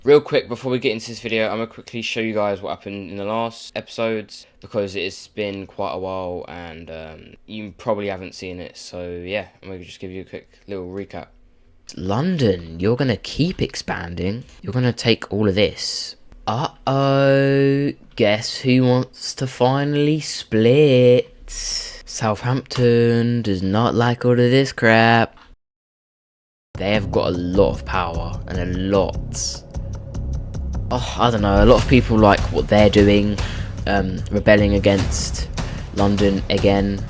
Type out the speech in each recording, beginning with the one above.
Real quick before we get into this video, I'm going to quickly show you guys what happened in the last episodes, because it's been quite a while and you probably haven't seen it, so yeah, I'm going to just give you a quick little recap. London, you're going to keep expanding. You're going to take all of this. Uh-oh, guess who wants to finally split? Southampton does not like all of this crap. They have got a lot of power, and a lot. Oh, I don't know, a lot of people like what they're doing, rebelling against London again.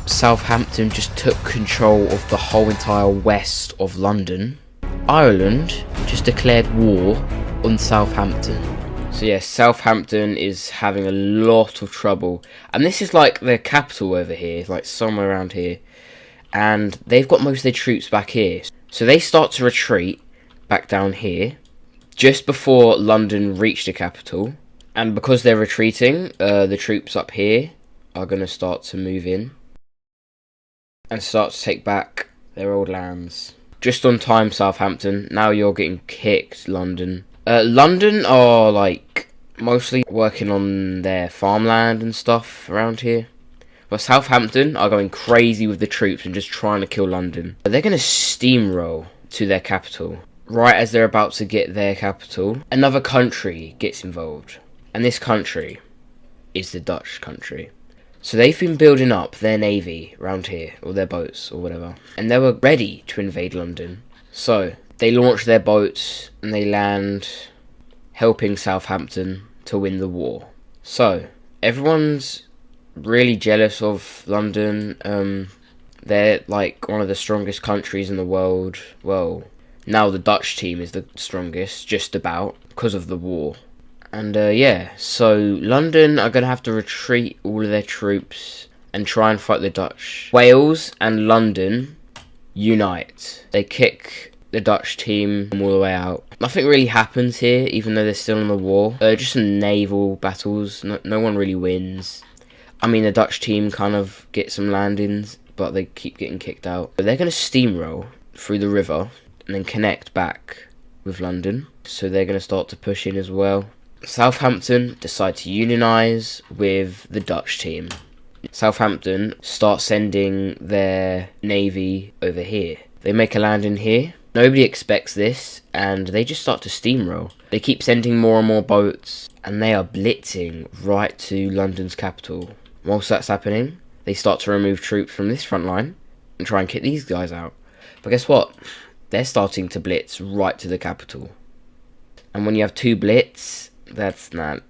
Southampton just took control of the whole entire west of London. Ireland just declared war on Southampton. So yeah, Southampton is having a lot of trouble. And this is like their capital over here, like somewhere around here. And they've got most of their troops back here. So they start to retreat back down here, just before London reach the capital. And because they're retreating, the troops up here are going to start to move in and start to take back their old lands. Just on time, Southampton. Now you're getting kicked, London. London are like mostly working on their farmland and stuff around here. But Southampton are going crazy with the troops and just trying to kill London. They're going to steamroll to their capital. Right as they're about to get their capital, another country gets involved. And this country is the Dutch country. So they've been building up their navy around here, or their boats, or whatever. And they were ready to invade London. So they launch their boats and they land, helping Southampton to win the war. So everyone's really jealous of London. They're like one of the strongest countries in the world. Well, now the Dutch team is the strongest, just about, because of the war. And yeah, so London are going to have to retreat all of their troops and try and fight the Dutch. Wales and London unite. They kick the Dutch team all the way out. Nothing really happens here, even though they're still in the war. Just some naval battles. No one really wins. I mean, the Dutch team kind of get some landings, but they keep getting kicked out. But they're going to steamroll through the river and then connect back with London. So they're going to start to push in as well. Southampton decide to unionise with the Dutch team. Southampton start sending their navy over here. They make a landing here. Nobody expects this, and they just start to steamroll. They keep sending more and more boats, and they are blitzing right to London's capital. Whilst that's happening, they start to remove troops from this front line and try and kick these guys out. But guess what? They're starting to blitz right to the capital. And when you have two blitz, that's not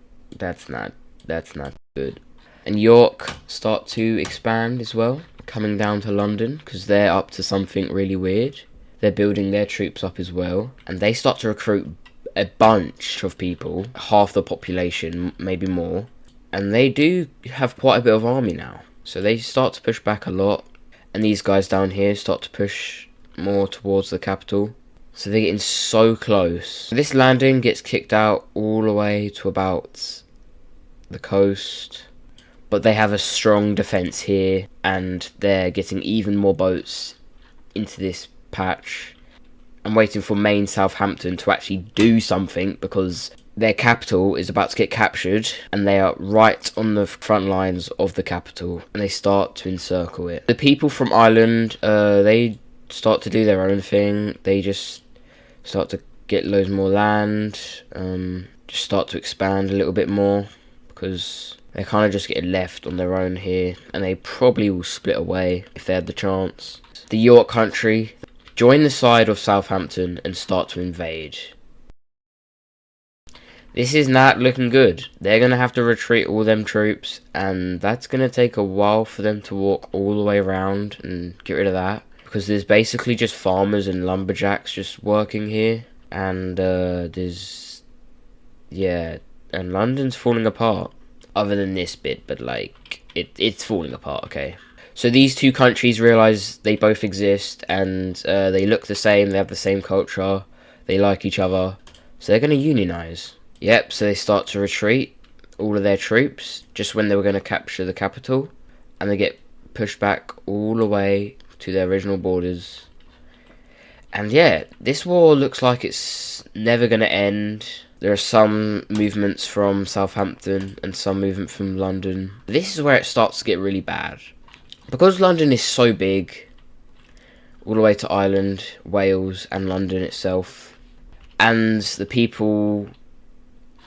good. And York start to expand as well, coming down to London, because they're up to something really weird. They're building their troops up as well, and they start to recruit a bunch of people, half the population, maybe more. And they do have quite a bit of army now. So they start to push back a lot. And these guys down here start to push more towards the capital. So they're getting so close. This landing gets kicked out all the way to about the coast. But they have a strong defense here. And they're getting even more boats into this patch. I'm waiting for main Southampton to actually do something, because their capital is about to get captured, and they are right on the front lines of the capital, and they start to encircle it. The people from Ireland, they start to do their own thing. They just start to get loads more land, just start to expand a little bit more, because they're kind of just getting left on their own here, and they probably will split away if they had the chance. The York country join the side of Southampton and start to invade. This is not looking good. They're going to have to retreat all them troops, and that's going to take a while for them to walk all the way around and get rid of that, because there's basically just farmers and lumberjacks just working here, and and London's falling apart, other than this bit, but like it's falling apart. Okay, so these two countries realize they both exist, and they look the same, they have the same culture, they like each other, so they're going to unionize. Yep, so they start to retreat all of their troops just when they were going to capture the capital, and they get pushed back all the way to their original borders. And yeah, this war looks like it's never going to end. There are some movements from Southampton and some movement from London. This is where it starts to get really bad. Because London is so big, all the way to Ireland, Wales and London itself, and the people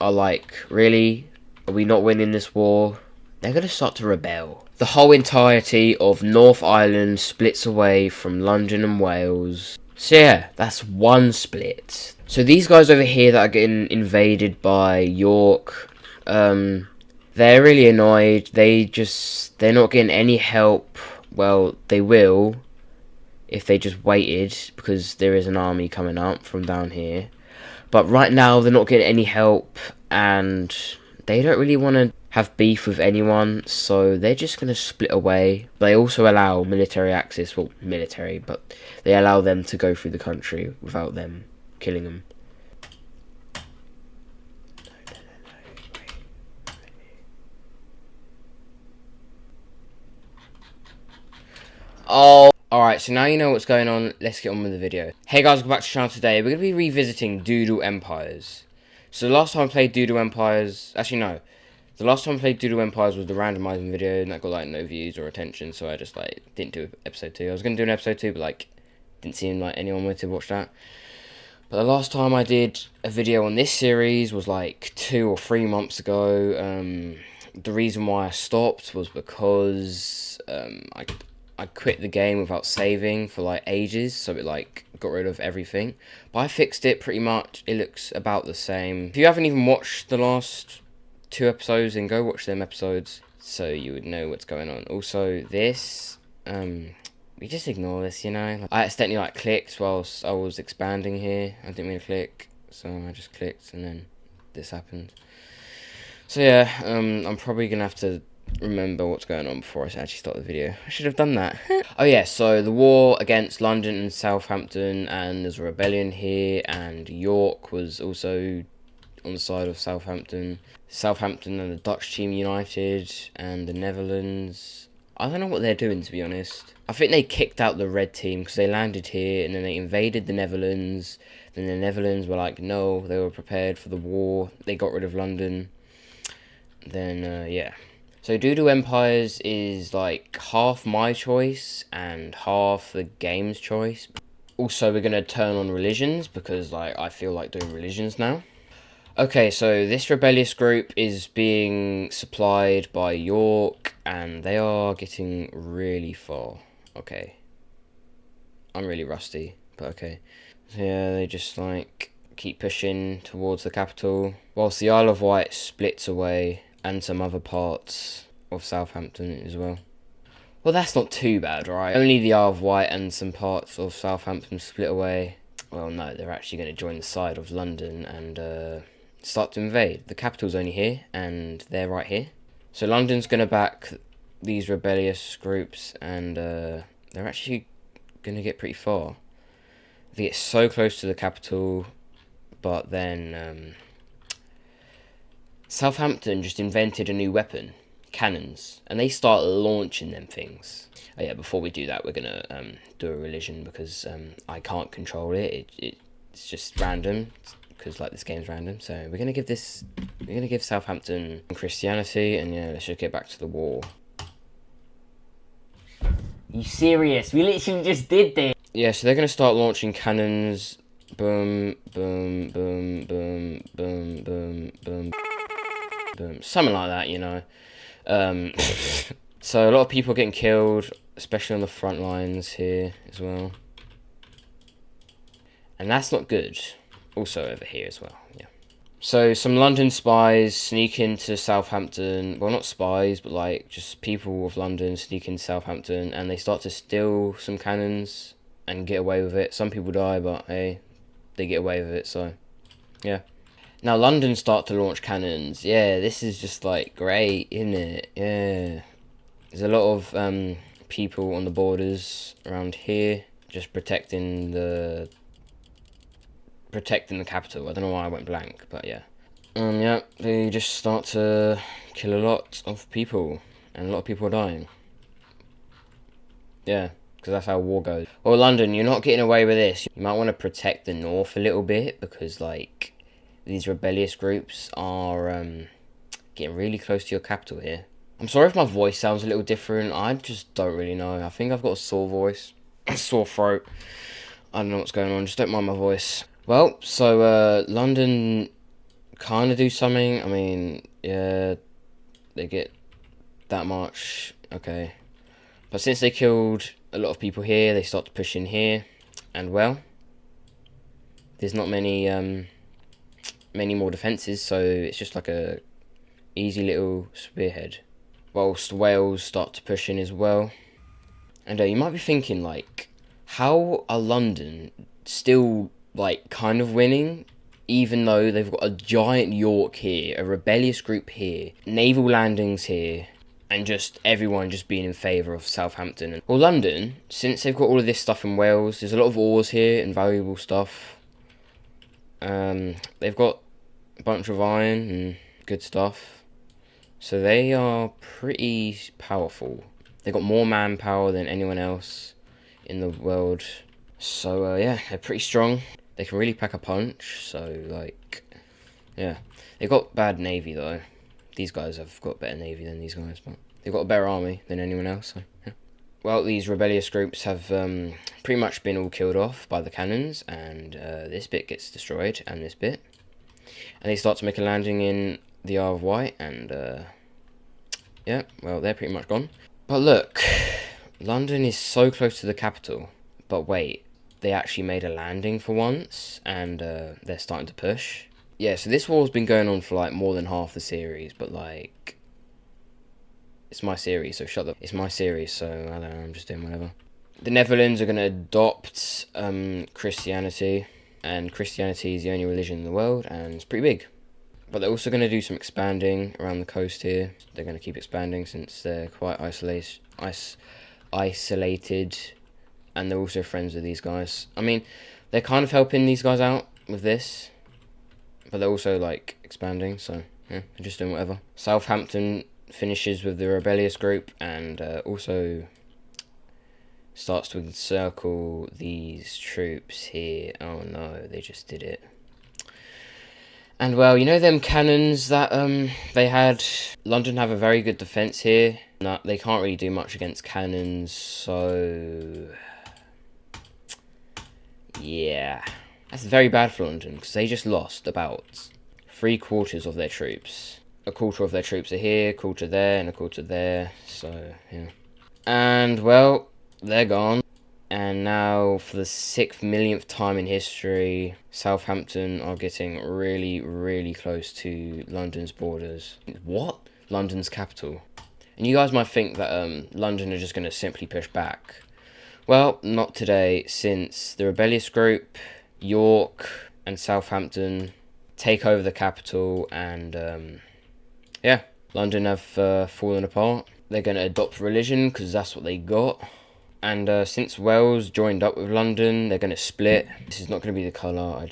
are like, really? Are we not winning this war? They're going to start to rebel. The whole entirety of North Ireland splits away from London and Wales. So yeah, that's one split. So these guys over here that are getting invaded by York, they're really annoyed. They're not getting any help. Well, they will if they just waited, because there is an army coming up from down here. But right now they're not getting any help, and they don't really want to have beef with anyone, so they're just going to split away. They also allow military access, well, military, but they allow them to go through the country without them killing them. Oh, alright, so now you know what's going on, let's get on with the video. Hey guys, welcome back to the channel today. We're going to be revisiting Doodle Empires. So the last time I played Doodle Empires, actually no, the last time I played Doodle Empires was the randomizing video, and that got like no views or attention, so I just like didn't do episode 2. I was going to do an episode 2, but like didn't seem like anyone wanted to watch that. But the last time I did a video on this series was like 2 or 3 months ago. The reason why I stopped was because I quit the game without saving for like ages, so it like got rid of everything. But I fixed it pretty much. It looks about the same. If you haven't even watched the last 2 episodes, then go watch them episodes so you would know what's going on. Also, this, we just ignore this, you know. I accidentally like clicked whilst I was expanding here. I didn't mean to click, so I just clicked and then this happened. So yeah, I'm probably gonna have to remember what's going on before I actually start the video. I should have done that. Oh yeah, so the war against London and Southampton, and there's a rebellion here, and York was also on the side of Southampton. Southampton and the Dutch team united, and the Netherlands. I don't know what they're doing, to be honest. I think they kicked out the red team because they landed here and then they invaded the Netherlands. Then the Netherlands were like, no, they were prepared for the war. They got rid of London. Then, yeah. So Doodle Empires is like half my choice and half the game's choice. Also, we're going to turn on religions because like I feel like doing religions now. Okay, so this rebellious group is being supplied by York, and they are getting really far. Okay. I'm really rusty, but okay. So yeah, they just like keep pushing towards the capital, whilst the Isle of Wight splits away, and some other parts of Southampton as well. Well, that's not too bad, right? Only the Isle of Wight and some parts of Southampton split away. Well, no, they're actually going to join the side of London and start to invade. The capital's only here, and they're right here. So London's going to back these rebellious groups, and they're actually going to get pretty far. They get so close to the capital, but then Southampton just invented a new weapon, cannons, and they start launching them things. Oh yeah, before we do that, we're going to do a religion, because I can't control it. It's just random. Because like this game's random, so we're gonna give Southampton Christianity, and yeah, let's just get back to the war. You serious? We literally just did this. Yeah, so they're gonna start launching cannons. Boom, boom, boom, boom, boom, boom, boom, boom, something like that, you know. So a lot of people are getting killed, especially on the front lines here as well, and that's not good. Also over here as well, yeah. So some London spies sneak into Southampton. Well, not spies, but like just people of London sneak into Southampton, and they start to steal some cannons and get away with it. Some people die, but hey, they get away with it, so yeah. Now London start to launch cannons. Yeah, this is just like great, isn't it? Yeah. There's a lot of people on the borders around here just protecting the capital. I don't know why I went blank, but yeah. Yeah, they just start to kill a lot of people, and a lot of people are dying. Yeah, because that's how war goes. Well, London, you're not getting away with this. You might want to protect the north a little bit, because, like, these rebellious groups are getting really close to your capital here. I'm sorry if my voice sounds a little different. I just don't really know. I think I've got a sore voice. A sore throat. I don't know what's going on. Just don't mind my voice. Well, so London kind of do something. I mean, yeah, they get that much. Okay. But since they killed a lot of people here, they start to push in here. And, well, there's not many more defences, so it's just like a easy little spearhead. Whilst Wales start to push in as well. And you might be thinking, like, how are London still, like, kind of winning, even though they've got a giant York here, a rebellious group here, naval landings here, and just everyone just being in favour of Southampton. Well, London, since they've got all of this stuff in Wales, there's a lot of ores here and valuable stuff. They've got a bunch of iron and good stuff. So they are pretty powerful. They've got more manpower than anyone else in the world. So, yeah, they're pretty strong. They can really pack a punch. So, like, yeah. They've got bad navy, though. These guys have got better navy than these guys, but they've got a better army than anyone else. So, yeah. Well, these rebellious groups have pretty much been all killed off by the cannons. And this bit gets destroyed, and this bit. And they start to make a landing in the Isle of Wight, and yeah, well, they're pretty much gone. But look, London is so close to the capital. But wait, they actually made a landing for once, and they're starting to push. Yeah, so this war's been going on for like more than half the series, but like, it's my series, so shut up. It's my series, so I don't know, I'm just doing whatever. The Netherlands are going to adopt Christianity, and Christianity is the only religion in the world, and it's pretty big. But they're also going to do some expanding around the coast here. They're going to keep expanding since they're quite isolated, and they're also friends with these guys. I mean, they're kind of helping these guys out with this, but they're also, like, expanding, so, yeah, they're just doing whatever. Southampton finishes with the rebellious group, and also starts to encircle these troops here. Oh no, they just did it. And, well, you know them cannons that they had? London have a very good defence here. No, they can't really do much against cannons, so yeah. That's very bad for London, because they just lost about 3/4 of their troops. A quarter of their troops are here, a quarter there, and a quarter there, so, yeah. And, well, they're gone. And now, for the 6 millionth time in history, Southampton are getting really, really close to London's borders. What? London's capital. And you guys might think that London are just going to simply push back. Well, not today, since the rebellious group, York, and Southampton take over the capital, and yeah, London have fallen apart. They're going to adopt religion, because that's what they got. And since Wales joined up with London, they're going to split. This is not going to be the colour. I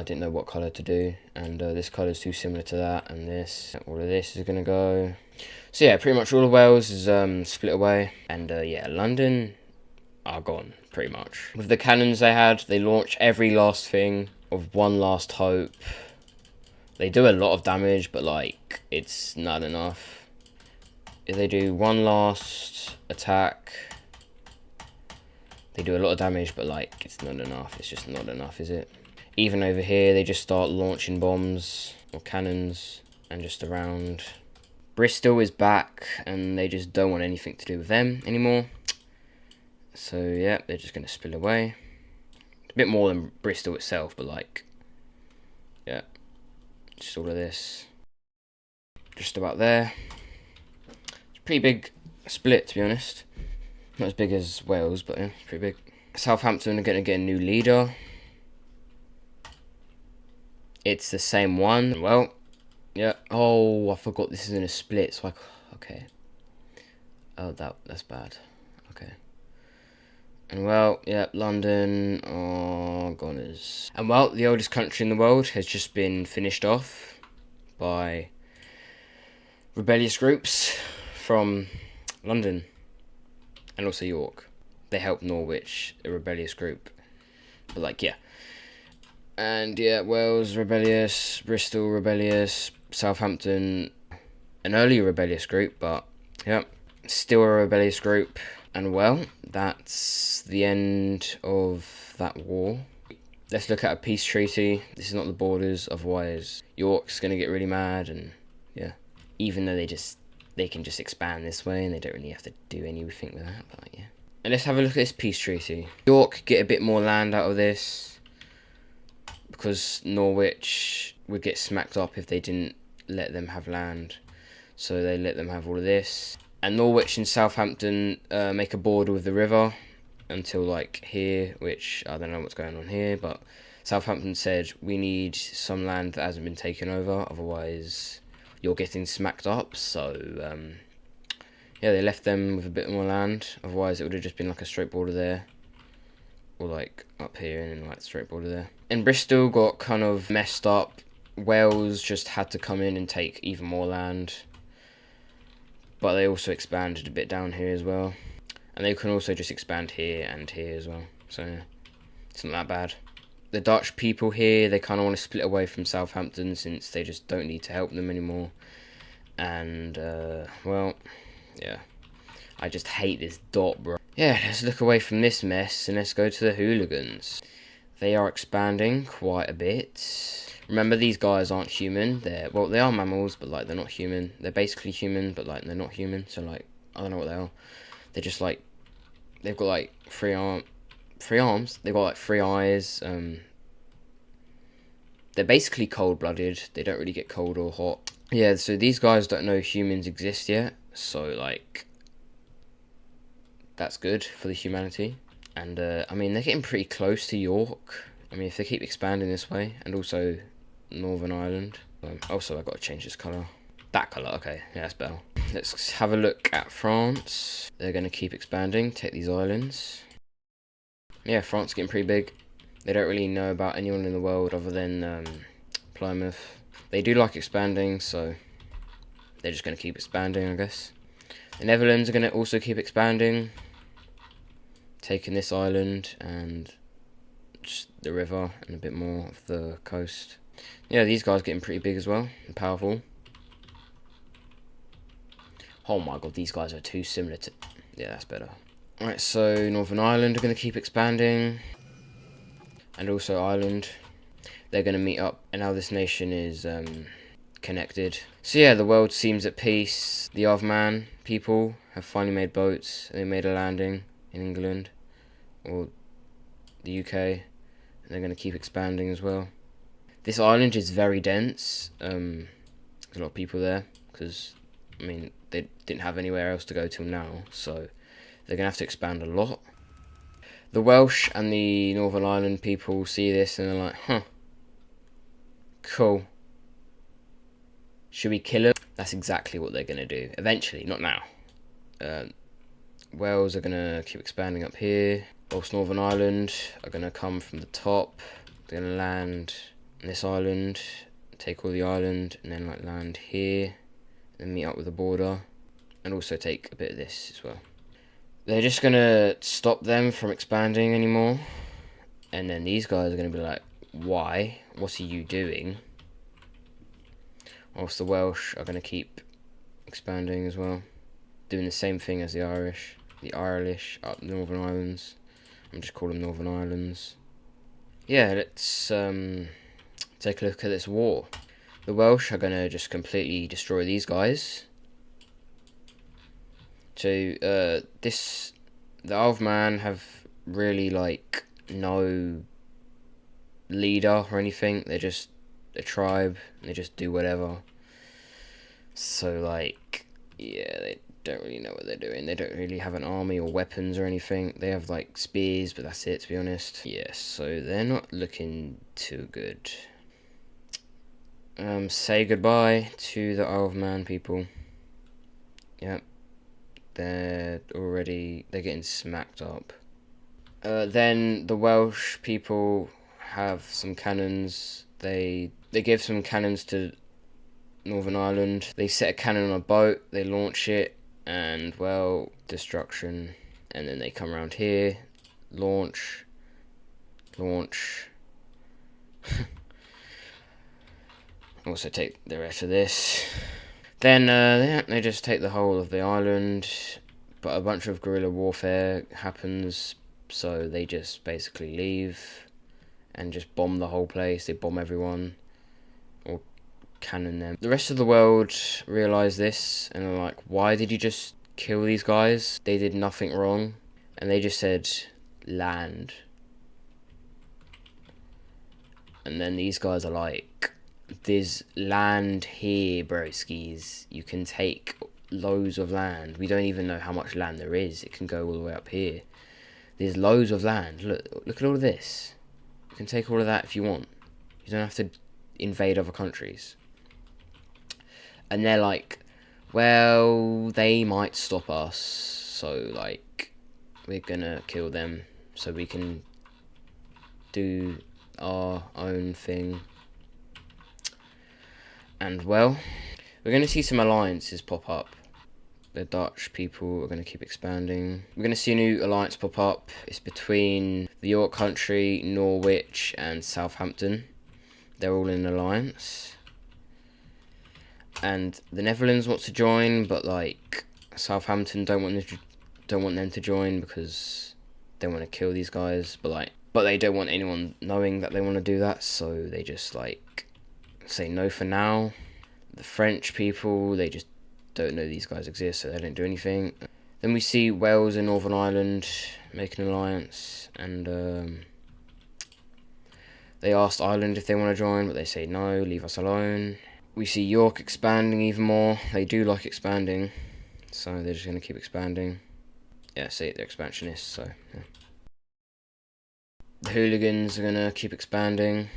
didn't know what colour to do. And this colour is too similar to that. And this. All of this is going to go. So yeah, pretty much all of Wales is split away. And yeah, London are gone, pretty much. With the cannons they had, they launch every last thing of one last hope. They do a lot of damage, but like, it's not enough. If they do one last attack, they do a lot of damage, but like, it's not enough. It's just not enough, is it? Even over here, they just start launching bombs or cannons and just around. Bristol is back, and they just don't want anything to do with them anymore. So yeah, they're just going to spill away. It's a bit more than Bristol itself, but like, yeah, just all of this. Just about there. Pretty big split, to be honest. Not as big as Wales, but yeah, pretty big. Southampton are going to get a new leader. It's the same one. Well, yeah. Oh, I forgot this is in a split. So okay. Oh, that's bad. Okay. And well, yeah, London are goners. And well, the oldest country in the world has just been finished off by rebellious groups from London. and also York. They helped Norwich, a rebellious group. But like, yeah. And yeah, Wales rebellious, Bristol rebellious, Southampton an early rebellious group, but yeah, still a rebellious group. And well, that's the end of that war. Let's look at a peace treaty. This is not the borders, otherwise York's gonna get really mad, and yeah. Even though they can just expand this way and they don't really have to do anything with that, but yeah. And let's have a look at this peace treaty. York get a bit more land out of this, because Norwich would get smacked up if they didn't let them have land. So they let them have all of this. And Norwich and Southampton make a border with the river until like here, which I don't know what's going on here, but Southampton said we need some land that hasn't been taken over, otherwise you're getting smacked up. So yeah, they left them with a bit more land, otherwise it would have just been like a straight border there, or like up here and then like straight border there. And Bristol got kind of messed up. Wales just had to come in and take even more land, but they also expanded a bit down here as well. And they can also just expand here and here as well. So yeah, it's not that bad. The Dutch people here, they kind of want to split away from Southampton since they just don't need to help them anymore. And well, yeah, I just hate this dot, bro. Yeah, let's look away from this mess and let's go to the hooligans. They are expanding quite a bit. Remember, these guys aren't human. Well, they are mammals, but like they're not human. They're basically human, but like they're not human. So like, I don't know what they are. They're just like, they've got like three arms. They've got like 3 eyes. They're basically cold-blooded. They don't really get cold or hot. Yeah, so these guys don't know humans exist yet. So like, that's good for the humanity. And I mean, they're getting pretty close to York. I mean, if they keep expanding this way, and also Northern Ireland. Also, I've got to change this colour. That colour, okay, yeah, that's better. Let's have a look at France. They're going to keep expanding, take these islands. Yeah, France getting pretty big. They don't really know about anyone in the world other than Plymouth. They do like expanding, so they're just going to keep expanding, I guess. The Netherlands are going to also keep expanding, taking this island and just the river and a bit more of the coast. Yeah, these guys getting pretty big as well and powerful. Oh my god, these guys are too similar to... Yeah, that's better. Alright, so Northern Ireland are going to keep expanding. And also Ireland. They're going to meet up. And now this nation is connected. So yeah, the world seems at peace. The Isle of Man people have finally made boats. They made a landing in England. Or the UK. And they're going to keep expanding as well. This island is very dense. There's a lot of people there. Because, I mean, they didn't have anywhere else to go till now. So they're going to have to expand a lot. The Welsh and the Northern Ireland people see this and they're like, huh. Cool. Should we kill them? That's exactly what they're going to do. Eventually, not now. Wales are going to keep expanding up here. Whilst Northern Ireland are going to come from the top. They're going to land on this island. Take all the island and then like land here. And meet up with the border. And also take a bit of this as well. They're just going to stop them from expanding anymore. And then these guys are going to be like, why? What are you doing? Whilst the Welsh are going to keep expanding as well. Doing the same thing as the Irish. The Irish up the Northern Islands. I'm just calling them Northern Islands. Yeah, let's take a look at this war. The Welsh are going to just completely destroy these guys. So, the Isle of Man have really, like, no leader or anything. They're just a tribe. They just do whatever. So, like, yeah, they don't really know what they're doing. They don't really have an army or weapons or anything. They have, like, spears, but that's it, to be honest. Yeah, so they're not looking too good. Say goodbye to the Isle of Man people. Yep. They're getting smacked up. Then the Welsh people have some cannons. They give some cannons to Northern Ireland. They set a cannon on a boat, they launch it, and well, destruction. and then they come around here, launch. Also take the rest of this. Then they just take the whole of the island, but a bunch of guerrilla warfare happens, so they just basically leave and just bomb the whole place. They bomb everyone, or cannon them. The rest of the world realise this, and are like, why did you just kill these guys? They did nothing wrong. And they just said, land. And then these guys are like, there's land here, broskies. You can take loads of land. We don't even know how much land there is. It can go all the way up here. There's loads of land. Look at all of this. You can take all of that if you want. You don't have to invade other countries. And they're like, well, they might stop us, so like, we're gonna kill them so we can do our own thing. And well, we're going to see some alliances pop up. The Dutch people are going to keep expanding. We're going to see a new alliance pop up. It's between the York country, Norwich and Southampton. They're all in an alliance. And the Netherlands wants to join, but like Southampton don't want them to join because they want to kill these guys, but they don't want anyone knowing that they want to do that, so they just like say no for now. The French people, they just don't know these guys exist, so they don't do anything. Then we see Wales and Northern Ireland make an alliance, and they asked Ireland if they want to join, but they say no, leave us alone. We see York expanding even more. They do like expanding, so they're just going to keep expanding. Yeah, see, they're expansionists, so yeah. The hooligans are going to keep expanding,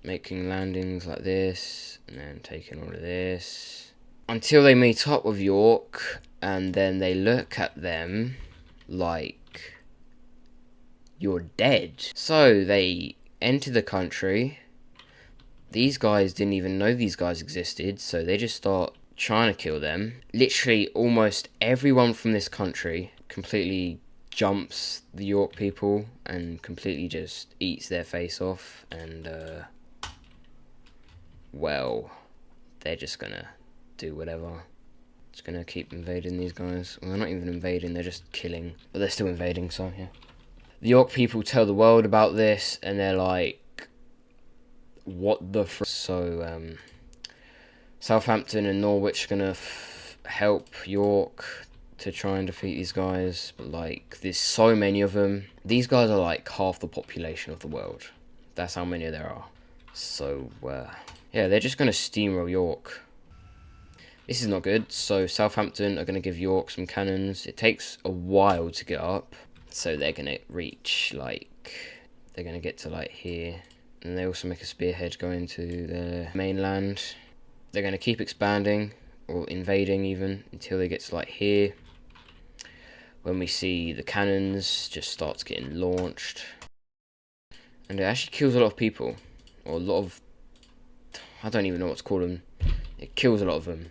making landings like this, and then taking all of this, until they meet up with York, and then they look at them like, you're dead. So they enter the country. These guys didn't even know these guys existed, so they just start trying to kill them. Literally almost everyone from this country completely jumps the York people and completely just eats their face off, and well, they're just gonna do whatever. Just gonna keep invading these guys. Well, they're not even invading, they're just killing, but they're still invading, so yeah. The York people tell the world about this, and they're like, what the so Southampton and Norwich are gonna help York to try and defeat these guys, but like, there's so many of them. These guys are like half the population of the world. That's how many there are. So yeah, they're just gonna steamroll York. This is not good. So Southampton are gonna give York some cannons. It takes a while to get up, so they're gonna reach like, they're gonna get to like here, and they also make a spearhead going to their mainland. They're gonna keep expanding, or invading even, until they get to like here, when we see the cannons just starts getting launched, and it actually kills a lot of people, or a lot of, I don't even know what to call them. It kills a lot of them,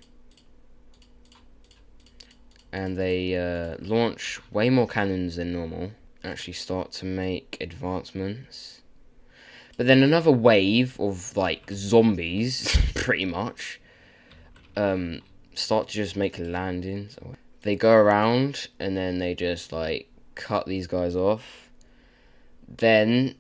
and they launch way more cannons than normal. Actually start to make advancements, but then another wave of like zombies, pretty much, start to just make landings. They go around and then they just like cut these guys off. Then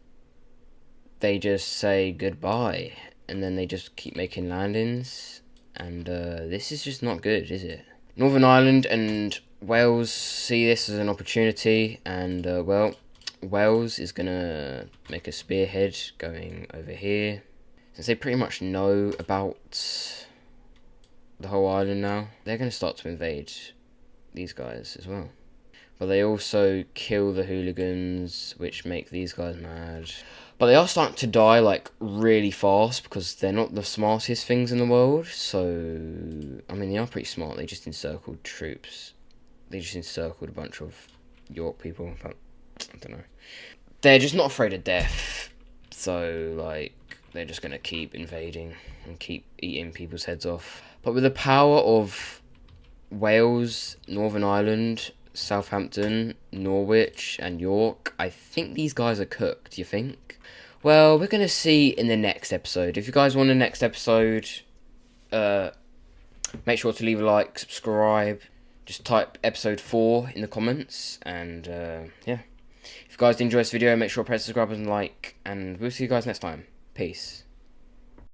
they just say goodbye, and then they just keep making landings, and this is just not good, is it? Northern Ireland and Wales see this as an opportunity, and well, Wales is gonna make a spearhead going over here, since they pretty much know about the whole island now. They're gonna start to invade these guys as well, but they also kill the hooligans, which make these guys mad. But they are starting to die like really fast, because they're not the smartest things in the world. So I mean, they are pretty smart. They just encircled troops. They just encircled a bunch of York people, but I don't know. They're just not afraid of death, so like, they're just gonna keep invading and keep eating people's heads off. But with the power of Wales, Northern Ireland, Southampton, Norwich, and York. I think these guys are cooked, you think? Well, we're going to see in the next episode. If you guys want the next episode, make sure to leave a like, subscribe. Just type episode 4 in the comments. And, yeah. If you guys did enjoy this video, make sure to press the subscribe button and like. And we'll see you guys next time. Peace.